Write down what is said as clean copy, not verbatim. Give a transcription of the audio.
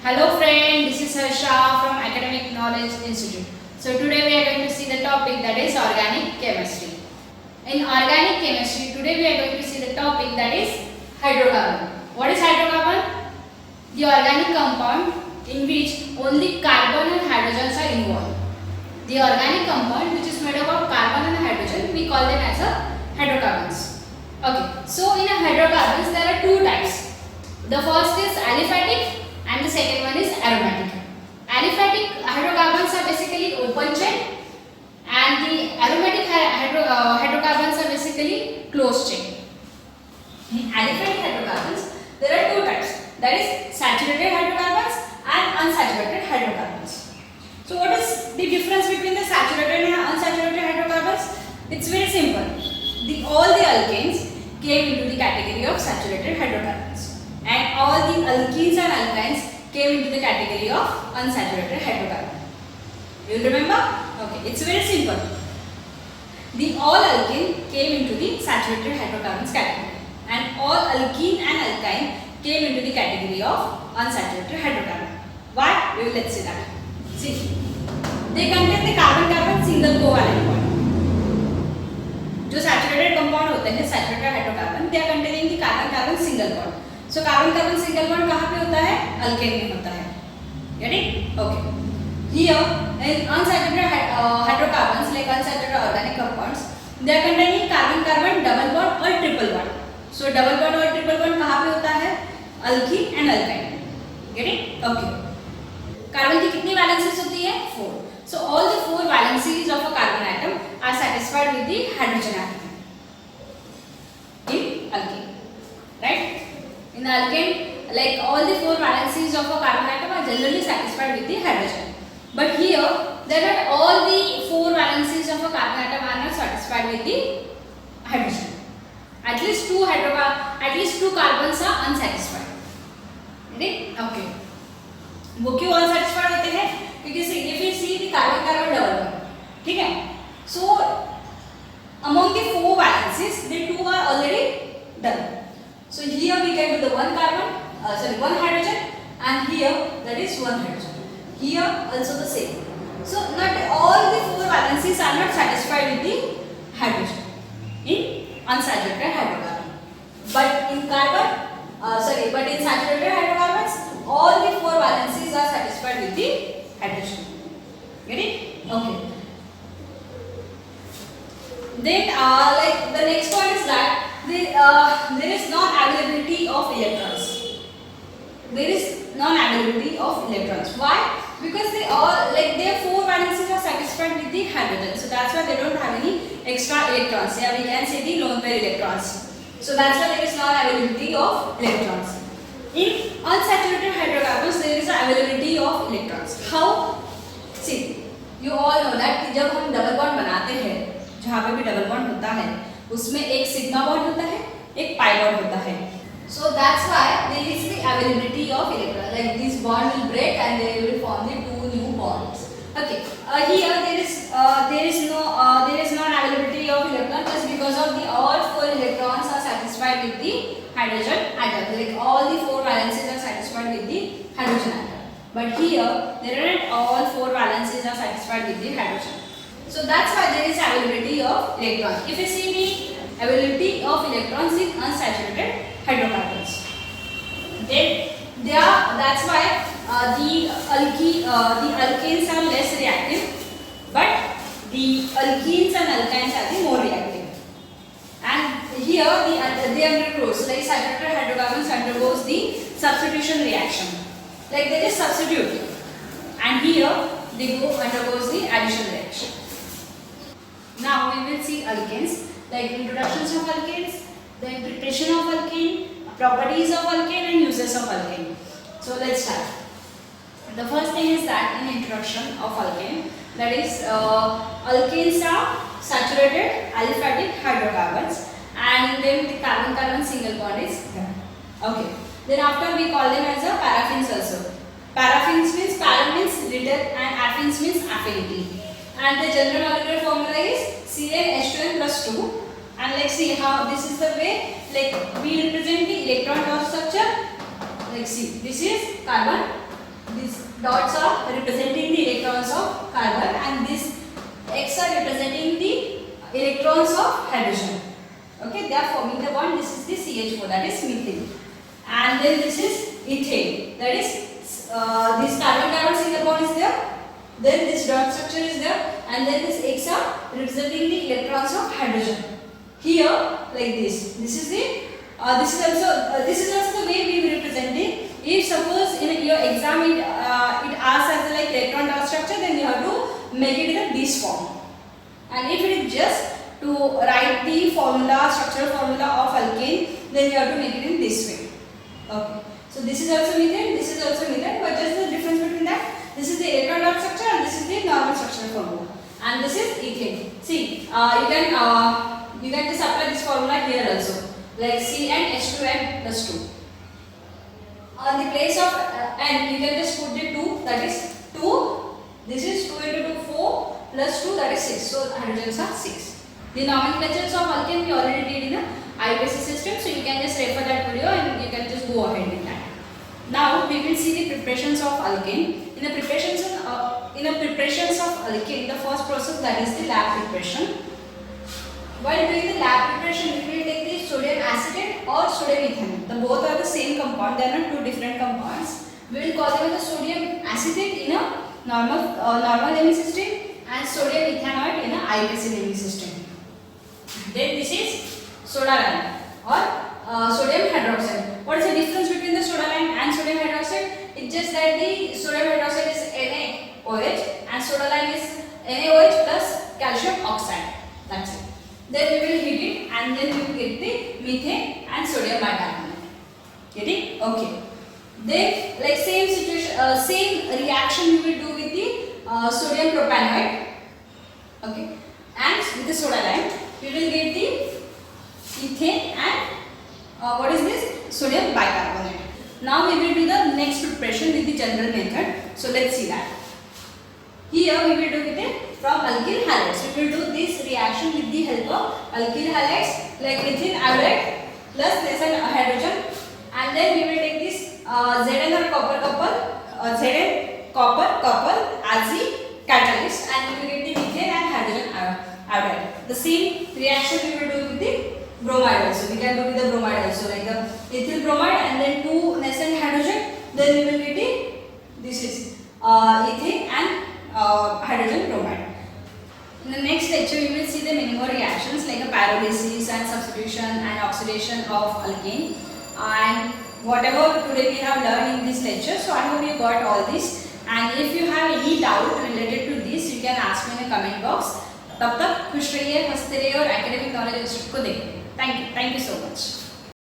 Hello friend, this is Harsha from Academic Knowledge Institute. So today we are going to see the topic that is organic chemistry. In organic chemistry, today we are going to see the topic that is hydrocarbon. What is hydrocarbon? The organic compound in which only carbon and hydrogens are involved. The organic compound which is made up of carbon and hydrogen, we call them as a hydrocarbons. Okay, so in a hydrocarbons there are two types. The first is aliphatic and the second one is aromatic. Aliphatic hydrocarbons are basically open chain and the aromatic hydrocarbons are basically closed chain. In aliphatic hydrocarbons, there are two types, that is saturated hydrocarbons and unsaturated hydrocarbons. So what is the difference between the saturated and unsaturated hydrocarbons? It's very simple. All the alkanes came into the category of saturated hydrocarbons and all the alkenes and alkynes came into the category of unsaturated hydrocarbon. You remember? Okay, it's very simple. The all alkene came into the saturated hydrocarbons category and all alkene and alkyne came into the category of unsaturated hydrocarbon. Why? Let's see that. See, they contain the carbon-carbon single covalent bond. जो saturated compound होते हैं saturated hydrocarbon they are containing the carbon carbon single bond. So carbon carbon single bond कहाँ पे होता है? Alkane में होता है. Get it? Okay. Here in unsaturated hydrocarbons like unsaturated organic compounds, they are containing carbon carbon double bond or triple bond. So double bond और triple bond कहाँ पे होता है? Alkyne and alkyne. Get it? Okay. Carbon की कितनी valencies होती है? 4. So all the 4 valencies of a carbon atom are satisfied with the hydrogen atom in alkene, right? In the alkene, like all the 4 valencies of a carbon atom are generally satisfied with the hydrogen. But here, there are all the 4 valencies of a carbon atom are not satisfied with the hydrogen. At least two carbons are unsatisfied. Right? Okay. वो क्यों unsatisfied होते हैं? क्योंकि if you see the carbon carbon double bond, ठीक है? So among the 4 valencies, the 2 are already done. So here we get the one hydrogen, and here that is one hydrogen. Here also the same. So not all the 4 valencies are not satisfied with the hydrogen in unsaturated hydrocarbon. But in saturated hydrocarbons, all the 4 valencies are satisfied with the hydrogen. Get it? Okay. Then like the next point is that there is non-availability of electrons. There is non-availability of electrons. Why? Because their 4 valencies are satisfied with the hydrogen. So that's why they don't have any extra electrons. Yeah, we can say the lone pair electrons. So that's why there is non-availability of electrons. In unsaturated hydrocarbons, there is availability of electrons. How? See, you all know that कि जब हम double bond बनाते हैं, जहाँ पे भी double bond होता है, उसमें एक सिग्मा बॉन्ड होता है, एक पाई बॉन्ड होता है. So that's why there is the availability of electrons. Like this bond will break and they will form the 2 new bonds. Okay. Here there is no availability of electrons just because of the all 4 electrons are satisfied with the hydrogen atom. Like all the 4 valencies are satisfied with the hydrogen atom. But here there are not all 4 valencies are satisfied with the hydrogen. So that's why there is availability of electrons. If you see the availability of electrons in unsaturated hydrocarbons, then that's why the alkanes are less reactive, but the alkenes and alkynes are the more reactive. And here they undergoes, like saturated hydrocarbons undergoes the substitution reaction. Like there is substitute, and here they undergoes the addition reaction. Now we will see alkanes, like introductions of alkanes, then preparation of alkane, properties of alkane and uses of alkane. So let's start. The first thing is that in introduction of alkane, that is alkanes are saturated aliphatic hydrocarbons and in them the carbon-carbon single bond is done. Okay. Then after we call them as a paraffins also. Paraffins means para means little and affins means affinity. And the general molecular formula is CnH2n plus 2. And let's see how this is the way, like we represent the electron dot structure. Like see, this is carbon dots are representing the electrons of carbon and this X are representing the electrons of hydrogen. Okay, they are forming the bond. This is the CH4, that is methane. And then this is ethane, that is this carbon single bond is there. Then this dot structure is there, and then this X are representing the electrons of hydrogen. Here, like this. This is also the way we will represent it. If suppose in your exam it asks as like electron dot structure, then you have to make it in this form. And if it is just to write the structural formula of alkane, then you have to make it in this way. Okay. So this is also methane, this is also methane, but just the difference between that. This is the electron dot structure and this is the normal structural formula. And this is ethane. See, you can just apply this formula here also. Like CN H2n plus 2. On the place of N, you can just put the 2, that is 2. This is 2 into 2, 4 plus 2, that is 6. So hydrogens are 6. The nomenclatures of alkane we already did in the IUPAC system. So you can just refer that video and you can just go ahead with that. Now we will see the preparations of alkane. In the preparations of alkane, the first process, that is the lab preparation. While doing the lab preparation, we will take the sodium acetate or sodium ethanol. The both are the same compound. They are not two different compounds. We will call them the sodium acetate in a normal naming system and sodium ethanoate in a IUPAC naming system. Then this is soda lime or sodium hydroxide. What is the difference between the soda lime and sodium hydroxide? It's just that the sodium hydroxide is NaOH and soda lime is NaOH plus calcium oxide. That's it. Then we will heat it and then we will get the methane and sodium bicarbonate. Getting? Okay. Then like same situation, same reaction we will do with the sodium propanoate. Okay. And with the soda lime, we will get the ethane and what is this? Sodium bicarbonate. Now we will do the next preparation with the general method. So let's see that. Here we will do it from alkyl halides. We will do this reaction with the help of alkyl halides like lithium iodide plus this hydrogen, and then we will take this Zn or copper couple as the catalyst, and we will get the methane and hydrogen iodide. The same reaction we will do with the bromide also. We can do with the bromide also, like the ethyl bromide and then 2 nascent hydrogen. Then we will get this is ethane and hydrogen bromide. In the next lecture, we will see the many more reactions like a pyrolysis and substitution and oxidation of alkane and whatever today we have learned in this lecture. So I hope you got all this. And if you have any doubt related to this, you can ask me in the comment box. तब तक खुश रहिए, हंसते रहिए और academic knowledge institute को देखिए. Thank you so much.